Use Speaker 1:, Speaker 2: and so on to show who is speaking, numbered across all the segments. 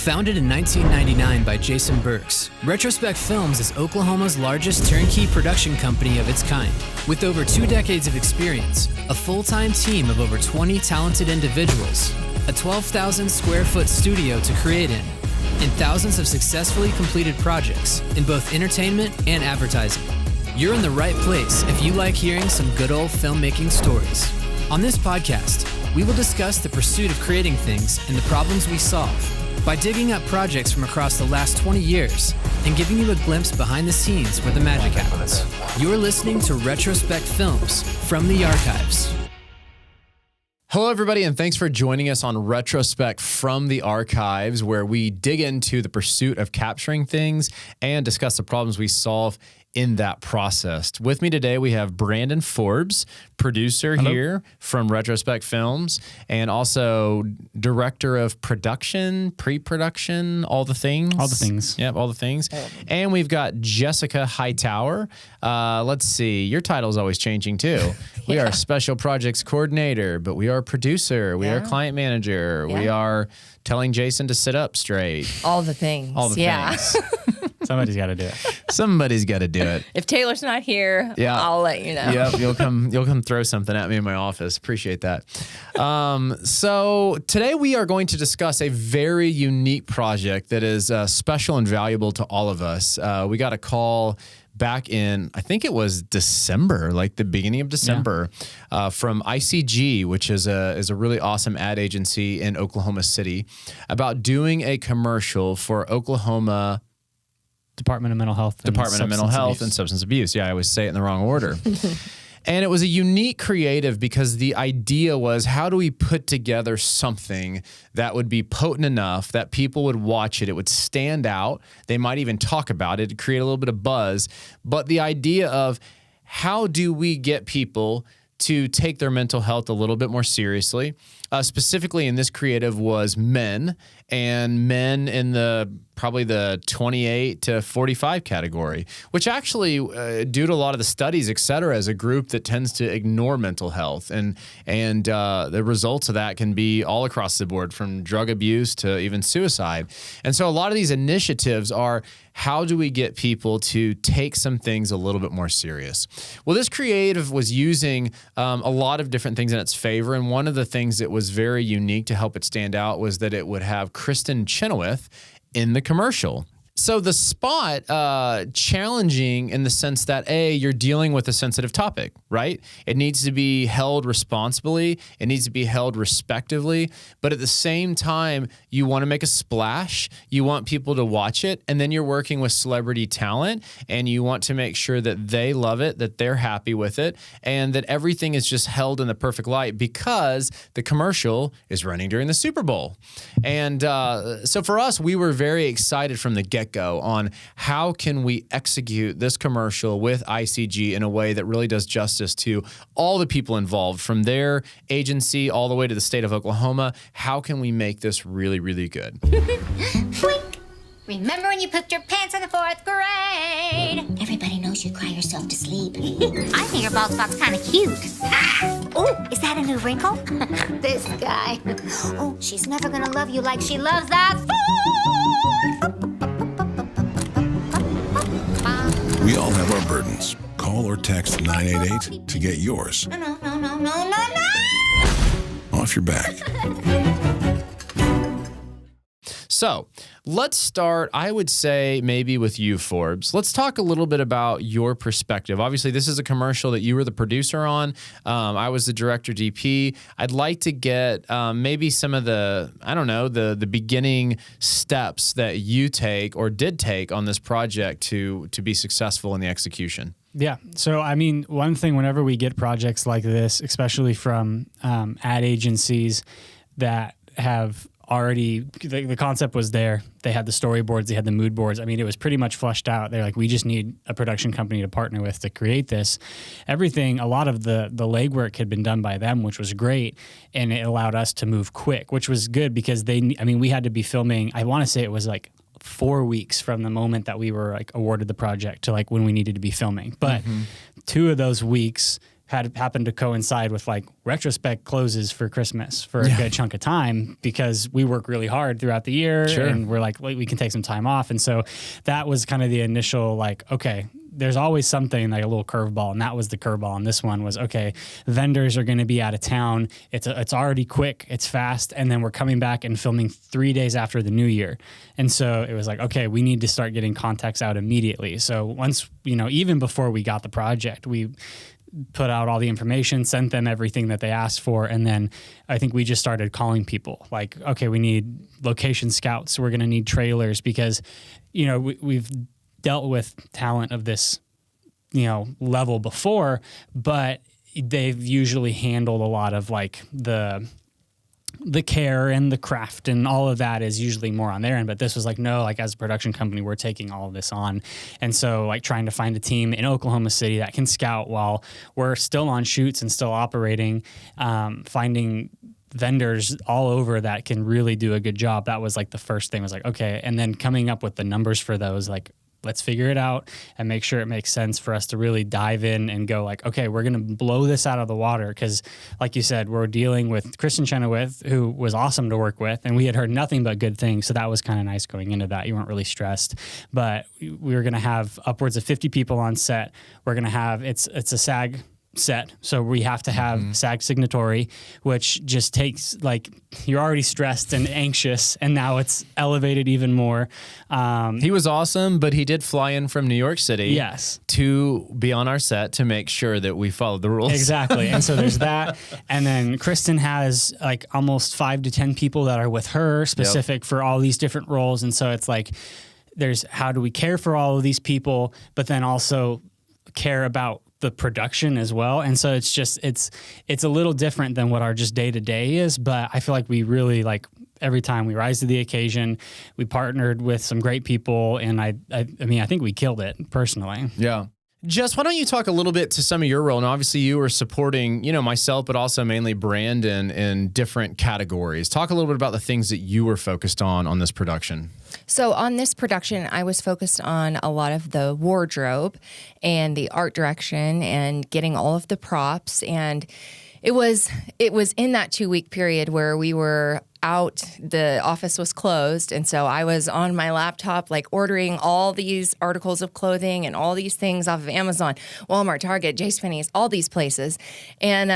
Speaker 1: Founded in 1999 by Jason Burks, Retrospec Films is Oklahoma's largest turnkey production company of its kind. With over 2 decades of experience, a full-time team of over 20 talented individuals, a 12,000 square foot studio to create in, and thousands of successfully completed projects in both entertainment and advertising. You're in the right place if you like hearing some good old filmmaking stories. On this podcast, we will discuss the pursuit of creating things and the problems we solve by digging up projects from across the last 20 years and giving you a glimpse behind the scenes where the magic happens. You're listening to Retrospec Films from the Archives.
Speaker 2: Hello, everybody, and thanks for joining us on Retrospec from the Archives, where we dig into the pursuit of capturing things and discuss the problems we solve in that process. With me today, we have Brandon Forbes, producer here from Retrospec Films, and also director of production, pre-production, all the things.
Speaker 3: All the things.
Speaker 2: Yep, all the things. And we've got Jessica Hightower. Let's see, your title is always changing too. We are special projects coordinator, but we are producer, we are client manager, we are telling Jason to sit up straight.
Speaker 4: All the things.
Speaker 2: All the things.
Speaker 3: Somebody's got to do it.
Speaker 2: Somebody's got to do it.
Speaker 4: If Taylor's not here, I'll let you know.
Speaker 2: Yep, you'll come throw something at me in my office. Appreciate that. So today we are going to discuss a very unique project that is special and valuable to all of us. We got a call back in, I think it was December, like the beginning of December, from ICG, which is a really awesome ad agency in Oklahoma City, about doing a commercial for Oklahoma
Speaker 3: Department of Mental Health
Speaker 2: and Substance Abuse. Yeah, I always say it in the wrong order. And it was a unique creative because the idea was, how do we put together something that would be potent enough that people would watch it, it would stand out, they might even talk about it, create a little bit of buzz. But the idea of how do we get people to take their mental health a little bit more seriously, specifically in this creative was men, and men in probably the 28 to 45 category, which actually, due to a lot of the studies, et cetera, is a group that tends to ignore mental health. And the results of that can be all across the board, from drug abuse to even suicide. And so a lot of these initiatives are, how do we get people to take some things a little bit more serious? Well, this creative was using a lot of different things in its favor. And one of the things that was very unique to help it stand out was that it would have Kristin Chenoweth in the commercial. So the spot, challenging in the sense that, you're dealing with a sensitive topic, right? It needs to be held responsibly. It needs to be held respectively. But at the same time, you want to make a splash. You want people to watch it. And then you're working with celebrity talent, and you want to make sure that they love it, that they're happy with it, and that everything is just held in the perfect light because the commercial is running during the Super Bowl. And so for us, we were very excited from the get-go on how can we execute this commercial with ICG in a way that really does justice to all the people involved, from their agency all the way to the state of Oklahoma. How can we make this really, really good?
Speaker 5: Remember when you pooped your pants in the 4th grade? Everybody knows you cry yourself to sleep. I think your bald spot's kind of cute. Oh, is that a new wrinkle? This guy. Oh, she's never gonna love you like she loves that food.
Speaker 6: We all have our burdens. Call or text 988 to get yours
Speaker 5: No.
Speaker 6: off your back.
Speaker 2: So let's start, I would say, maybe with you, Forbes. Let's talk a little bit about your perspective. Obviously, this is a commercial that you were the producer on. I was the director DP. I'd like to get maybe some of the beginning steps that you take or did take on this project to be successful in the execution.
Speaker 3: Yeah. So, I mean, one thing, whenever we get projects like this, especially from ad agencies that have already, the concept was there. They had the storyboards, they had the mood boards. I mean, it was pretty much fleshed out. They're like, we just need a production company to partner with to create this. Everything, a lot of the legwork had been done by them, which was great. And it allowed us to move quick, which was good because we had to be filming, I want to say it was like 4 weeks from the moment that we were like awarded the project to like when we needed to be filming. But 2 of those weeks had happened to coincide with like Retrospec closes for Christmas for a good chunk of time because we work really hard throughout the year and we're like, we can take some time off. And so that was kind of the initial like, okay, there's always something like a little curveball, and that was the curveball. And this one was, okay, vendors are going to be out of town. It's already quick, it's fast, and then we're coming back and filming 3 days after the new year. And so it was like, okay, we need to start getting contacts out immediately. So once, even before we got the project, we put out all the information, sent them everything that they asked for. And then I think we just started calling people like, okay, we need location scouts. We're going to need trailers because, we've dealt with talent of this, level before, but they've usually handled a lot of like the care and the craft and all of that is usually more on their end. But this was like, no, like as a production company, we're taking all of this on. And so like trying to find a team in Oklahoma City that can scout while we're still on shoots and still operating, finding vendors all over that can really do a good job. That was like the first thing was like, okay. And then coming up with the numbers for those, like, let's figure it out and make sure it makes sense for us to really dive in and go like, okay, we're going to blow this out of the water. Because like you said, we're dealing with Kristin Chenoweth, who was awesome to work with. And we had heard nothing but good things. So that was kind of nice going into that. You weren't really stressed. But we were going to have upwards of 50 people on set. We're going to have, it's a SAG set. So we have to have SAG signatory, which just takes like, you're already stressed and anxious and now it's elevated even more.
Speaker 2: He was awesome, but he did fly in from New York City to be on our set to make sure that we followed the rules.
Speaker 3: Exactly. And so there's that. And then Kristin has like almost 5 to 10 people that are with her specific for all these different roles. And so it's like, there's how do we care for all of these people, but then also care about the production as well. And so it's just, it's a little different than what our just day to day is. But I feel like we really like every time we rise to the occasion, we partnered with some great people. And I mean, I think we killed it personally.
Speaker 2: Yeah. Jess, why don't you talk a little bit to some of your role? And obviously you were supporting, myself, but also mainly Brandon in different categories. Talk a little bit about the things that you were focused on this production.
Speaker 4: So on this production, I was focused on a lot of the wardrobe and the art direction and getting all of the props. And it was in that 2-week period where we were out, the office was closed. And so I was on my laptop, like ordering all these articles of clothing and all these things off of Amazon, Walmart, Target, JCPenney's, all these places. And,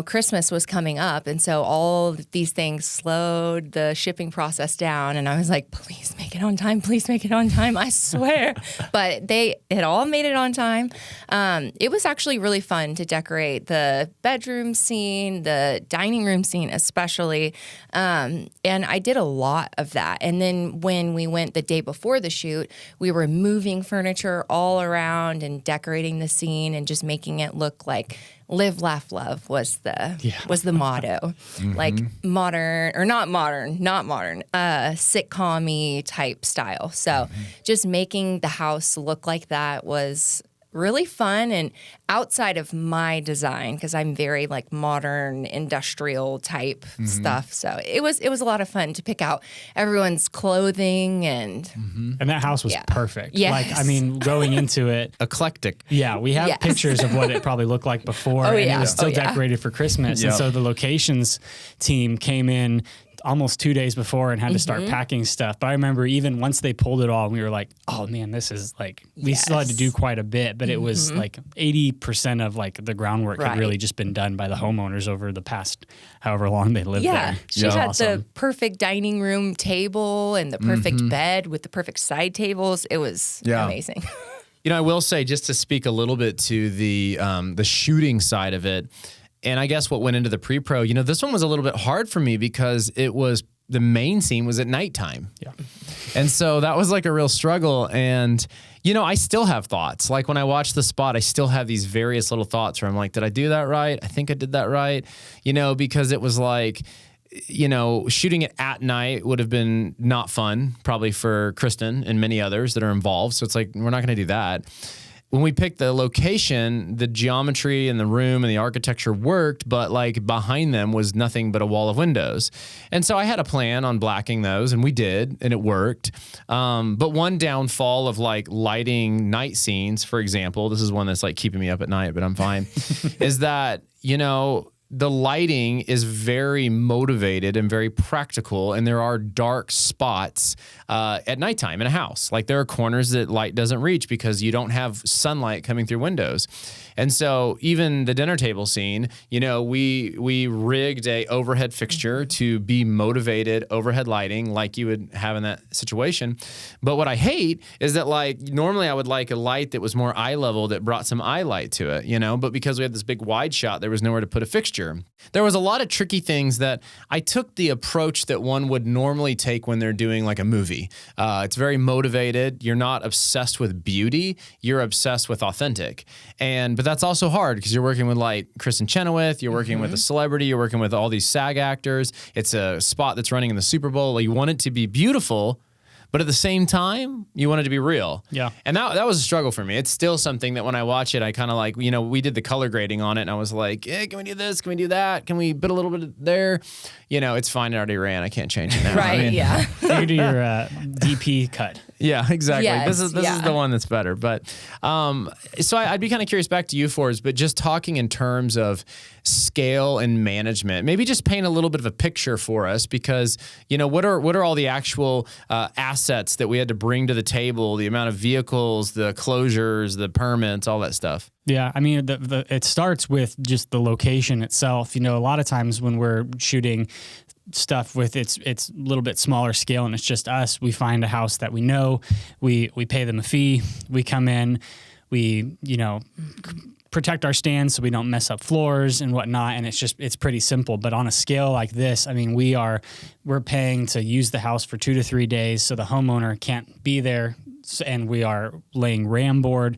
Speaker 4: Christmas was coming up. And so all these things slowed the shipping process down. And I was like, please make it on time. Please make it on time. I swear. But it all made it on time. It was actually really fun to decorate the bedroom scene, the dining room scene, especially. And I did a lot of that. And then when we went the day before the shoot, we were moving furniture all around and decorating the scene and just making it look like live, laugh, love was the motto. Like sitcom-y type style. So just making the house look like that was really fun and outside of my design because I'm very like modern industrial type stuff. So it was a lot of fun to pick out everyone's clothing and
Speaker 3: that house was perfect.
Speaker 4: Yes.
Speaker 3: Like, I mean, going into it,
Speaker 2: eclectic.
Speaker 3: Yeah, we have pictures of what it probably looked like before, and it was still decorated for Christmas. And so the locations team came in almost 2 days before and had to start packing stuff. But I remember even once they pulled it all, we were like, oh man, this is like, we still had to do quite a bit, but it was like 80% of like the groundwork had really just been done by the homeowners over the past however long they lived there.
Speaker 4: She had the perfect dining room table and the perfect bed with the perfect side tables. It was amazing.
Speaker 2: I will say, just to speak a little bit to the shooting side of it, and I guess what went into the pre-pro, this one was a little bit hard for me because the main scene was at nighttime. Yeah. And so that was like a real struggle. And, I still have thoughts. Like when I watch the spot, I still have these various little thoughts where I'm like, did I do that right? I think I did that right. Because it was like, shooting it at night would have been not fun, probably for Kristin and many others that are involved. So it's like, we're not going to do that. when we picked the location, the geometry and the room and the architecture worked, but like behind them was nothing but a wall of windows. And so I had a plan on blacking those, and we did, and it worked. But one downfall of like lighting night scenes, for example, this is one that's like keeping me up at night, but I'm fine, is that, you know, the lighting is very motivated and very practical, and there are dark spots at nighttime in a house. Like there are corners that light doesn't reach because you don't have sunlight coming through windows. And so even the dinner table scene, you know, we rigged a overhead fixture to be motivated overhead lighting like you would have in that situation. But what I hate is that like normally I would like a light that was more eye level that brought some eye light to it, you know, but because we had this big wide shot, there was nowhere to put a fixture. There was a lot of tricky things that I took the approach that one would normally take when they're doing like a movie. It's very motivated. You're not obsessed with beauty. You're obsessed with authentic. But that's also hard because you're working with like Kristin Chenoweth, you're working with a celebrity, you're working with all these SAG actors. It's a spot that's running in the Super Bowl. Like, you want it to be beautiful, but at the same time, you want it to be real. Yeah. And that was a struggle for me. It's still something that when I watch it, I kind of like, you know, we did the color grading on it, and I was like, can we do this? Can we do that? Can we put a little bit there? You know, it's fine. It already ran. I can't change it now.
Speaker 4: Right,
Speaker 2: I mean,
Speaker 3: You can do your DP cut.
Speaker 2: Yeah, exactly.
Speaker 4: Yes,
Speaker 2: This is the one that's better. But so I'd be kind of curious back to you, Forbes, but just talking in terms of scale and management, maybe just paint a little bit of a picture for us, because, you know, what are all the actual assets that we had to bring to the table, the amount of vehicles, the closures, the permits, all that stuff?
Speaker 3: Yeah, I mean, it starts with just the location itself. You know, a lot of times when we're shooting stuff with it's a little bit smaller scale and it's just us, we find a house that we know, we pay them a fee, we come in, we, you know, protect our stands so we don't mess up floors and whatnot, and it's pretty simple. But on a scale like this, I mean, we're paying to use the house for 2 to 3 days, so the homeowner can't be there, and we are laying ram board.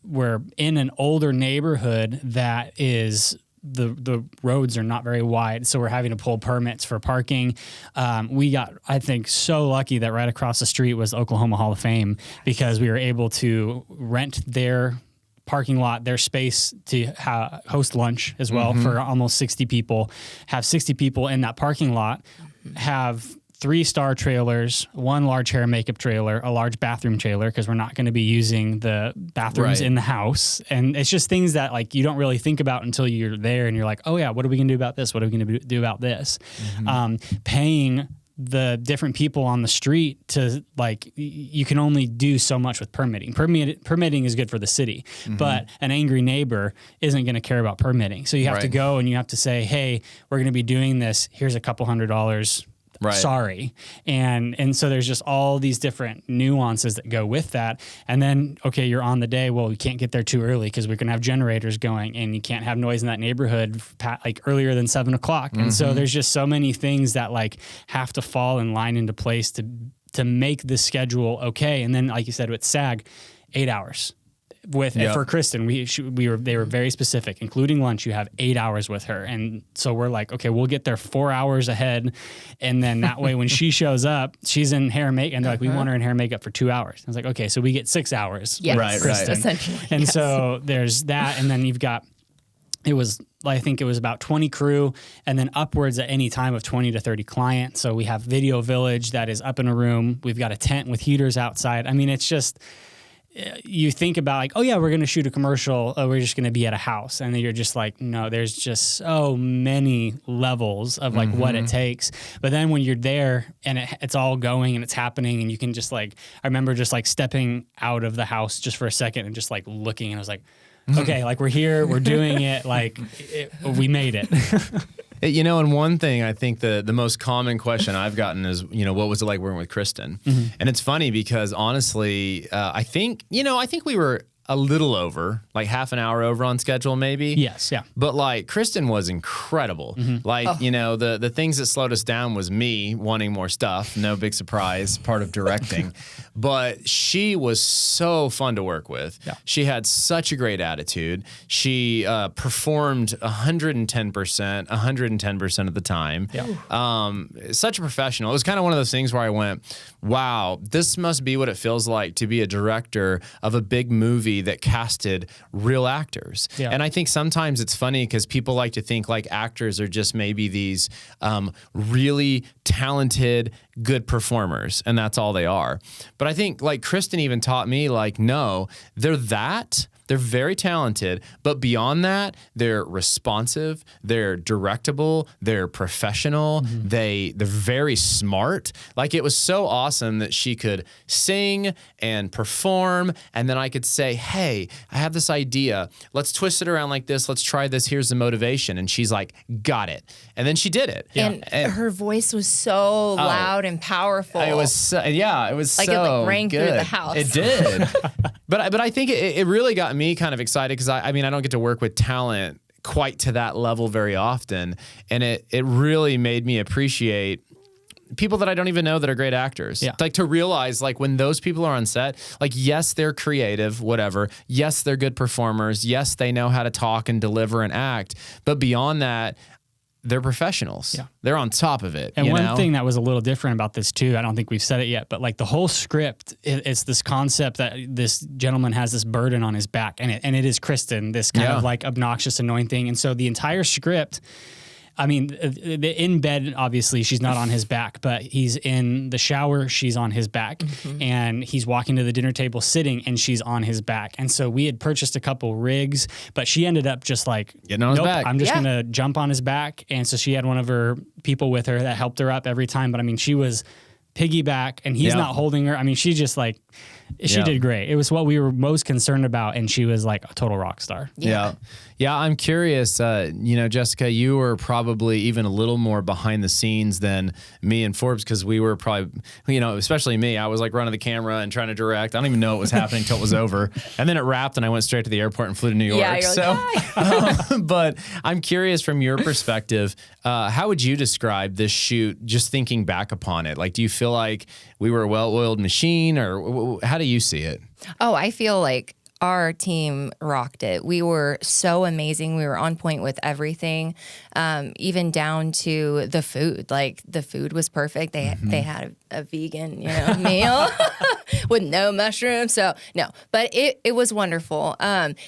Speaker 3: We're in an older neighborhood that is the roads are not very wide, so we're having to pull permits for parking. We got, I think, so lucky that right across the street was Oklahoma Hall of Fame, because we were able to rent their parking lot, their space to host lunch as well for almost 60 people, have 60 people in that parking lot, have 3-star trailers, 1 large hair and makeup trailer, a large bathroom trailer, because we're not going to be using the bathrooms in the house. And it's just things that like you don't really think about until you're there and you're like, oh yeah, what are we going to do about this? What are we going to do about this? Paying the different people on the street to, like, you can only do so much with permitting. Permitting is good for the city, but an angry neighbor isn't going to care about permitting. So you have to go and you have to say, hey, we're going to be doing this. Here's a couple $100. Right. Sorry. And so there's just all these different nuances that go with that. And then, okay, you're on the day. Well, we can't get there too early because we're going to have generators going, and you can't have noise in that neighborhood like earlier than 7 o'clock. And so there's just so many things that like have to fall in line into place to make the schedule okay. And then, like you said, with SAG, 8 hours. And for Kristin, they were very specific, including lunch. You have 8 hours with her, and so we're like, okay, we'll get there 4 hours ahead, and then that way when she shows up, she's in hair and makeup, and they're like, we want her in hair and makeup for 2 hours. I was like, okay, so we get 6 hours, with Kristin.
Speaker 4: Essentially,
Speaker 3: and so there's that, and then you've got. I think it was about 20 crew, and then upwards at any time of 20 to 30 clients. So we have Video Village that is up in a room. We've got a tent with heaters outside. I mean, it's just. You think about like, oh yeah, we're going to shoot a commercial. Oh, we're just going to be at a house. And then you're just like, no, there's just so many levels of like what it takes. But then when you're there and it's all going and it's happening, and you can just like, I remember just like stepping out of the house just for a second and just like looking, and I was like, okay, like we're here, we're doing it. Like we made it.
Speaker 2: You know, and one thing I think the most common question I've gotten is, you know, what was it like working with Kristin? And it's funny because honestly, I think we were a little over, like half an hour over on schedule, maybe.
Speaker 3: Yes, yeah.
Speaker 2: But like Kristin was incredible. Like, you know, the things that slowed us down was me wanting more stuff. No big surprise, part of directing. But she was so fun to work with.
Speaker 3: Yeah.
Speaker 2: She had such a great attitude. She performed 110% of the time.
Speaker 3: Yeah.
Speaker 2: Such a professional. It was kind of one of those things where I went, wow, this must be what it feels like to be a director of a big movie that casted real actors.
Speaker 3: Yeah.
Speaker 2: And I think sometimes it's funny because people like to think like actors are just maybe these really talented, good performers, and that's all they are. But I think like Kristin even taught me like, no, they're very talented, but beyond that, they're responsive, they're directable, they're professional, they're very smart. Like it was so awesome that she could sing and perform, and then I could say, hey, I have this idea. Let's twist it around like this. Let's try this. Here's the motivation. And she's like, got it. And then she did it.
Speaker 4: And her voice was so loud and powerful.
Speaker 2: It was so, it was
Speaker 4: like
Speaker 2: so
Speaker 4: it like rang
Speaker 2: good.
Speaker 4: through the house.
Speaker 2: It did. But I think it really got me kind of excited because I mean, I don't get to work with talent quite to that level very often. And it really made me appreciate people that I don't even know that are great actors.
Speaker 3: Yeah.
Speaker 2: Like to realize like when those people are on set, like, yes, they're creative, whatever. Yes, they're good performers. Yes, they know how to talk and deliver and act. But beyond that, they're professionals.
Speaker 3: Yeah.
Speaker 2: They're on top of it.
Speaker 3: And
Speaker 2: you
Speaker 3: one
Speaker 2: know?
Speaker 3: thing that was a little different about this too, I don't think we've said it yet, but like the whole script, it's this concept that this gentleman has this burden on his back, and it is Kristin, this kind of like obnoxious, annoying thing. And so the entire script, I mean, in bed, obviously, she's not on his back, but he's in the shower, she's on his back, and he's walking to the dinner table sitting, and she's on his back. And so we had purchased a couple rigs, but she ended up just like,
Speaker 2: getting on his back.
Speaker 3: I'm just going to jump on his back. And so she had one of her people with her that helped her up every time. But I mean, she was piggyback, and he's not holding her. I mean, she just like, she did great. It was what we were most concerned about, and she was like a total rock star.
Speaker 2: Yeah, I'm curious. You know, Jessica, you were probably even a little more behind the scenes than me and Forbes because we were probably, you know, especially me. I was like running the camera and trying to direct. I don't even know what was happening until it was over, and then it wrapped, and I went straight to the airport and flew to New York.
Speaker 4: Yeah, you're like,
Speaker 2: but I'm curious from your perspective, how would you describe this shoot? Just thinking back upon it, like, do you feel like we were a well-oiled machine, or how do you see it?
Speaker 4: Oh, I feel like our team rocked it. We were so amazing. We were on point with everything, even down to the food. Like the food was perfect. They had a vegan, you know, meal with no mushrooms. So no, but it was wonderful.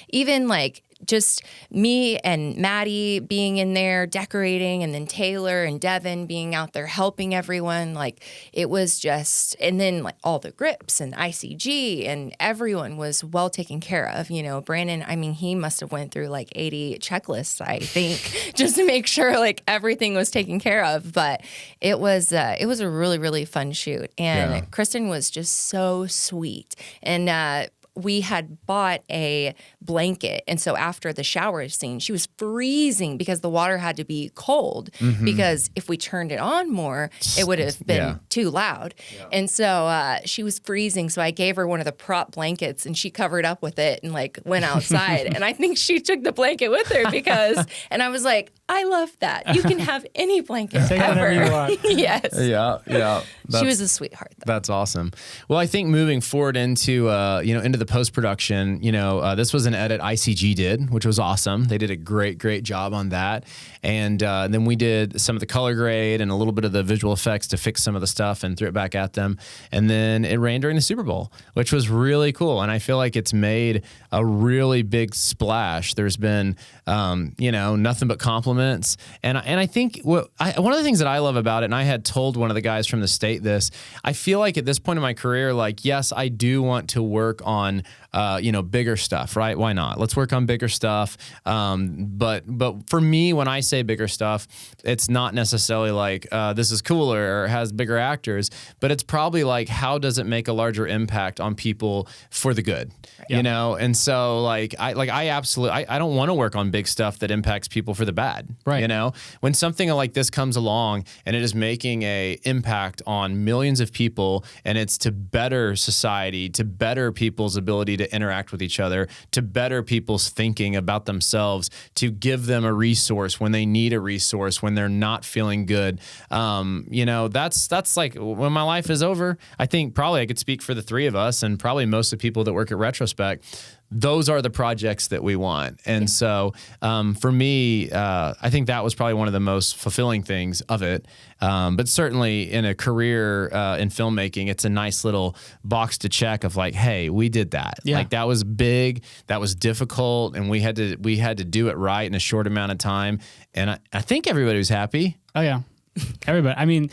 Speaker 4: Even like just me and Maddie being in there decorating, and then Taylor and Devin being out there helping everyone. Like it was just, and then like all the grips and ICG and everyone was well taken care of. You know, Brandon, I mean, he must have went through like 80 checklists, I think, just to make sure like everything was taken care of. But it was a really, really fun shoot. And Kristin was just so sweet. And, we had bought a blanket. And so after the shower scene, she was freezing because the water had to be cold because if we turned it on more, it would have been too loud. And so she was freezing. So I gave her one of the prop blankets and she covered up with it and like went outside. And I think she took the blanket with her because, and I was like, I love that. You can have any blanket
Speaker 3: Take
Speaker 4: ever.
Speaker 3: whatever you want.
Speaker 4: Yes.
Speaker 2: Yeah.
Speaker 4: She was a sweetheart, though.
Speaker 2: That's awesome. Well, I think moving forward into into the post-production, this was an edit ICG did, which was awesome. They did a great job on that. And then we did some of the color grade and a little bit of the visual effects to fix some of the stuff and threw it back at them. And then it ran during the Super Bowl, which was really cool. And I feel like it's made a really big splash. There's been, nothing but compliments. And I think one of the things that I love about it, and I had told one of the guys from the state this, I feel like at this point in my career, like, yes, I do want to work on, bigger stuff, right? Why not? Let's work on bigger stuff. But for me, when I say bigger stuff, it's not necessarily like this is cooler or has bigger actors, but it's probably like, how does it make a larger impact on people for the good, And so I don't want to work on big stuff that impacts people for the bad,
Speaker 3: right?
Speaker 2: When something like this comes along and it is making a impact on millions of people and it's to better society, to better people's ability to interact with each other, to better people's thinking about themselves, to give them a resource when they need a resource, when they're not feeling good. That's like when my life is over, I think probably I could speak for the three of us and probably most of the people that work at Retrospec. Those are the projects that we want. And so for me, I think that was probably one of the most fulfilling things of it. But certainly in a career in filmmaking, it's a nice little box to check of like, hey, we did that.
Speaker 3: Yeah.
Speaker 2: Like that was big, that was difficult, and we had to do it right in a short amount of time. And I think everybody was happy.
Speaker 3: Oh yeah. Everybody. I mean,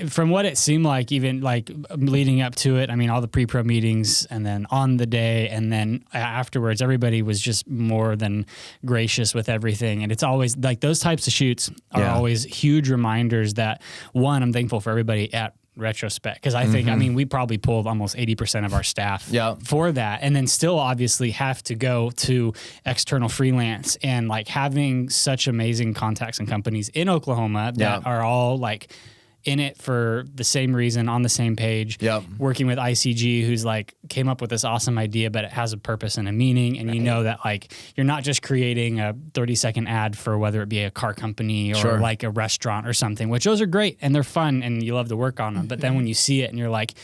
Speaker 3: from what it seemed like, even like leading up to it, I mean, all the pre-pro meetings and then on the day and then afterwards, everybody was just more than gracious with everything. And it's always like those types of shoots are always huge reminders that, one, I'm thankful for everybody at Retrospec, because I think, I mean, we probably pulled almost 80% of our staff for that, and then still obviously have to go to external freelance, and like having such amazing contacts and companies in Oklahoma that are all like in it for the same reason, on the same page, working with ICG, who's like came up with this awesome idea, but it has a purpose and a meaning. And you know that like, you're not just creating a 30-second ad for whether it be a car company or like a restaurant or something, which those are great and they're fun and you love to work on them. But then when you see it and you're like,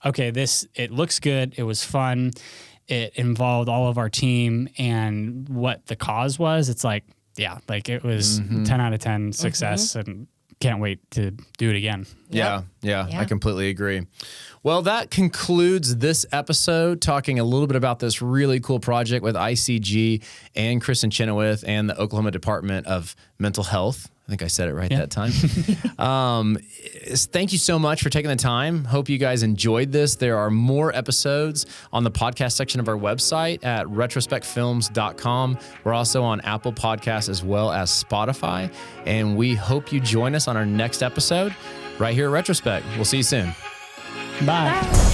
Speaker 3: okay, it looks good. It was fun. It involved all of our team, and what the cause was, it's like, like it was 10 out of 10 success, and can't wait to do it again.
Speaker 2: Yeah, I completely agree. Well, that concludes this episode, talking a little bit about this really cool project with ICG and Kristin Chenoweth and the Oklahoma Department of Mental Health. I think I said it right that time. Thank you so much for taking the time. Hope you guys enjoyed this. There are more episodes on the podcast section of our website at retrospecfilms.com. We're also on Apple Podcasts as well as Spotify. And we hope you join us on our next episode right here at Retrospec. We'll see you soon.
Speaker 3: Bye.